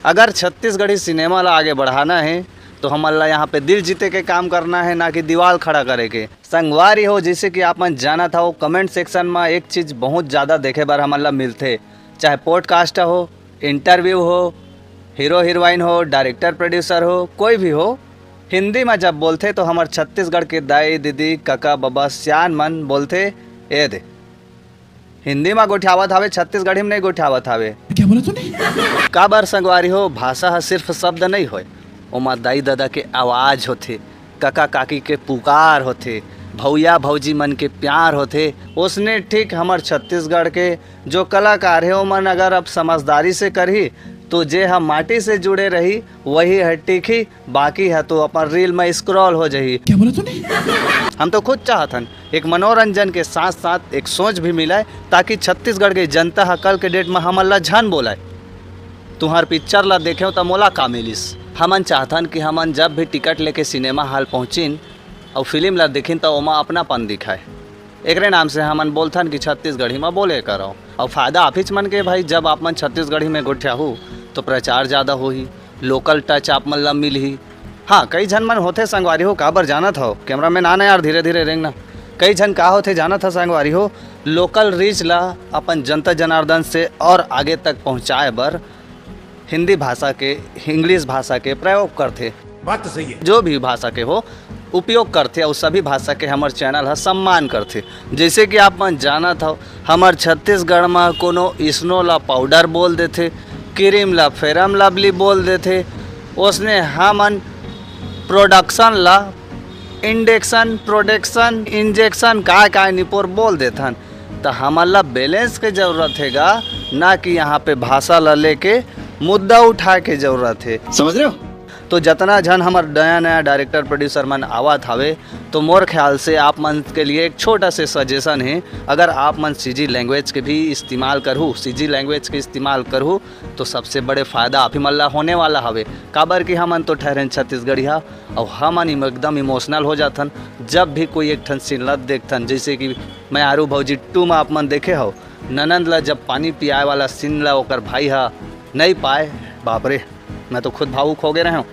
अगर छत्तीसगढ़ी सिनेमा ला आगे बढ़ाना है तो हमला यहाँ पे दिल जीते के काम करना है, ना कि दीवार खड़ा करे के। संगवारी हो जैसे कि आप मन जाना था वो कमेंट सेक्शन में एक चीज़ बहुत ज़्यादा देखे बार हमला मिलते, चाहे पॉडकास्ट हो, इंटरव्यू हो, हीरो हीरोइन हो, डायरेक्टर प्रोड्यूसर हो, कोई भी हो, हिंदी में जब बोलते तो हमारे छत्तीसगढ़ के दाई दीदी काका बाबा सियान मन बोलते ए दे हिंदी में गोठियावत हवे, छत्तीसगढ़ी में नहीं गोठियावत हवे। क्या बोला तूने? का बार संगवारी हो, भाषा सिर्फ शब्द नहीं होए, ओमा दाई दादा के आवाज़ होथे, काका काकी के पुकार होथे, भौया भौजी मन के प्यार होथे। उसने ठीक हमार छत्तीसगढ़ के जो कलाकार है ओमन अगर अब समझदारी से करही तो जे हम माटी से जुड़े रही वही है टिकी, बाकी है तो अपन रील में स्क्रॉल हो जाही। क्या बोला तूने? हम तो खुद चाहतन एक मनोरंजन के साथ साथ एक सोच भी मिलाए, ताकि छत्तीसगढ़ के जनता हा कल के डेट में हमला झन बोलाए तुम्हार पिक्चर ला देखे तो मोला का मिलिस। हमन चाहतन कि हमन जब भी टिकट लेके सिनेमा हॉल पहुँचिन और फिल्म ला देखिन तो ओमा अपनापन दिखाए। एकरे नाम से हमन बोलथन कि छत्तीसगढ़ी में बोले करो, और फायदा आफिच मन के भाई जब आप मन छत्तीसगढ़ी में गोठिया हो तो प्रचार ज़्यादा हो ही, लोकल टच आप मन ला मिल ही। हाँ, कई झन मन होते संगवारी हो, काबर जाना था कैमरा मैन आना यार धीरे धीरे रेंगना। कई झन का होते जाना था संगवारी हो, लोकल रीच ला अपन जनता जनार्दन से और आगे तक पहुँचाए बर हिंदी भाषा के, इंग्लिश भाषा के प्रयोग करते। बात तो सही है। जो भी भाषा के हो उपयोग करते और सभी भाषा के हमार चैनल है सम्मान करते। जैसे कि आप मन जाना था हमार छत्तीसगढ़ में कोनो स्नो ला पाउडर बोल देते, क्रीम ला फेरम लवली बोल देते, उसने हमन प्रोडक्शन ला इंडेक्शन प्रोडक्शन इंजेक्शन का निपोर बोल देथन। तो हमारा बैलेंस के ज़रूरत हैगा, ना कि यहाँ पे भाषा ला लेके मुद्दा उठा के ज़रूरत है। समझ रहे हो? तो जितना झन हमार नया नया डायरेक्टर प्रोड्यूसर मन आवत हवे तो मोर ख्याल से आप मन के लिए एक छोटा से सजेशन है, अगर आप मन सीजी लैंग्वेज के भी इस्तेमाल करूँ, सीजी लैंग्वेज के इस्तेमाल करूँ तो सबसे बड़े फ़ायदा आप ही मल्ला होने वाला हवे। काबर कि हमन तो ठहरन छत्तीसगढ़िया और हमन एकदम इमोशनल हो जाथन जब भी कोई एक ठन सीन देखथन। जैसे कि मैं आरू भौजी 2 में आप मन देखे हो, ननंद ला जब पानी पियाए वाला सीन ला ओकर भाई हा नहीं पाए, बाप रे मैं तो खुद भावुक हो गए रहे हूँ।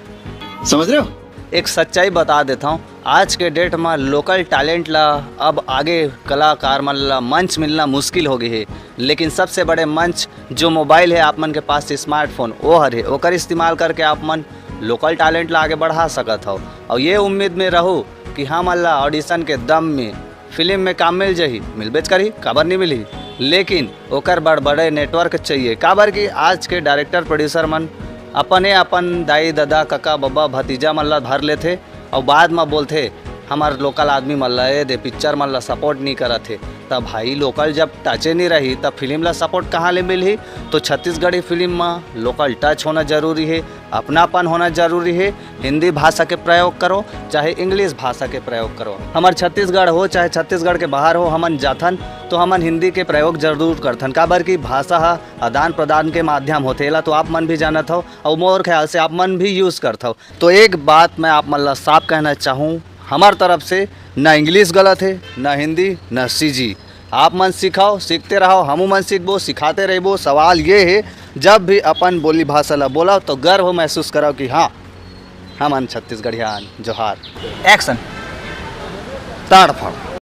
समझ रहे हो? एक सच्चाई बता देता हूँ, आज के डेट में लोकल टैलेंट ला अब आगे कलाकार मन ला मंच मिलना मुश्किल हो गई है, लेकिन सबसे बड़े मंच जो मोबाइल है आप मन के पास स्मार्टफोन वो है, ओकर इस्तेमाल करके आप मन लोकल टैलेंट ला आगे बढ़ा सकत हो। और ये उम्मीद में रहो कि हम अल्लाह ऑडिशन के दम में फिल्म में काम मिल जाही, मिलबेच करी, काबर नहीं मिली, लेकिन ओकर बड़े नेटवर्क चाहिए। काबर कि आज के डायरेक्टर प्रोड्यूसर मन अपने अपन दाई दादा काका बाबा भतीजा मन ला भर लेते और बाद में बोलते हमार लोकल आदमी मन ला दे पिक्चर मन ला सपोर्ट नहीं करत है। तब भाई लोकल जब टचे नहीं रही तब फिल्म ला सपोर्ट कहाँ ले मिली। तो छत्तीसगढ़ी फिल्म में लोकल टच होना जरूरी है, अपनापन होना जरूरी है। हिंदी भाषा के प्रयोग करो चाहे इंग्लिश भाषा के प्रयोग करो, हमार छत्तीसगढ़ हो चाहे छत्तीसगढ़ के बाहर हो, हमन जाथन तो हमन हिंदी के प्रयोग जरूर करथन। काबर की भाषा हा आदान प्रदान के माध्यम होते ला, तो आप मन भी जानत हो और मोर ख्याल से आप मन भी यूज़ करत हो। तो एक बात मैं आप मन ला साफ कहना चाहूँ, हमार तरफ से ना इंग्लिश गलत है, ना हिंदी, ना सीजी। आप मन सिखाओ, सीखते रहो, हम मन सीखबो, सिखाते रहबो। सवाल ये है जब भी अपन बोली भाषा ला बोला तो गर्व महसूस करो कि हाँ हमन छत्तीसगढ़ियान। जोहार। एक्शन। ताड़ फाड़।